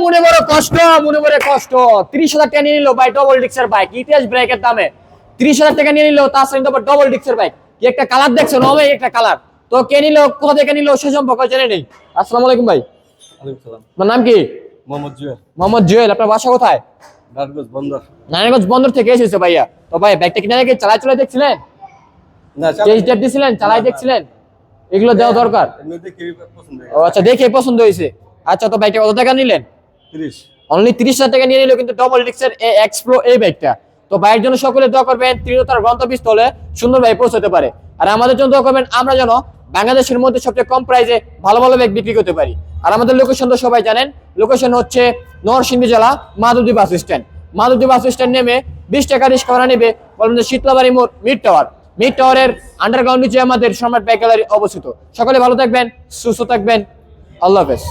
মনে বড় কষ্ট, মনে বড় কষ্ট। 30,000 টাকা নিয়ে নিল ভাই ডবল ডিক্সের বাইক, ইতিহাস ব্রেকের দামে 30,000 টাকা নিয়ে নিল, তার সঙ্গে আবার ডবল ডিক্সের বাইক। কি একটা কালার দেখছো, নবে একটা কালার। তো কে নিল, কোথা থেকে নিল, সে সম্পর্কে জেনে নেই। আসসালামু আলাইকুম ভাই। ওয়ালাইকুম সালাম। আপনার নাম কি? মোহাম্মদ জুয়েল। মোহাম্মদ জুয়েল। আপনার বাসা কোথায়? নারায়ণগঞ্জ বন্দর। নারায়ণগঞ্জ বন্দর থেকে এসেছে ভাইয়া। তো ভাই বাইকটা কিনে আগে চালাই দেখছিলেন, না টেস্ট ড্রাইভ দিছিলেন, চালাই দেখছিলেন? এগুলো দেওয়া দরকার। এমনি দেখে পছন্দ ও আচ্ছা, দেখে পছন্দ হয়েছে। আচ্ছা, তো বাইকটা কত টাকা নিলেন? 30। অনলি 30,000 টাকা নিয়ে নিল, কিন্তু ডবল ডিক্সের এক্সপ্লো এই বাইকটা। তো বাইকের জন্য সকলে দোয়া করবেন, তিনি তার গন্তব্যস্থলে সুন্দরভাবে পৌঁছাতে পারে। আর আমাদের জন্য দোয়া করবেন, আমরা যেন বাংলাদেশের মধ্যে সবচেয়ে কম প্রাইসে ভালো ভালো বাইক বিক্রি করতে পারি। আর আমাদের লোকেশন তো সবাই জানেন, লোকেশন হচ্ছে নরসিংদী জেলা Madhabdi bus stand. Madhabdi bus stand নেমে 20 টাকা রিক্সা ভাড়া নেবে, বলবেন যে শীতলাবাড়ি মোড় মিড টাওয়ার। মিড টাওয়ারের আন্ডারগ্রাউন্ড নিচে আমাদের সম্রাট বাইক গ্যালারি অবস্থিত। সকলে ভালো থাকবেন, সুস্থ থাকবেন, আল্লাহ হাফেজ।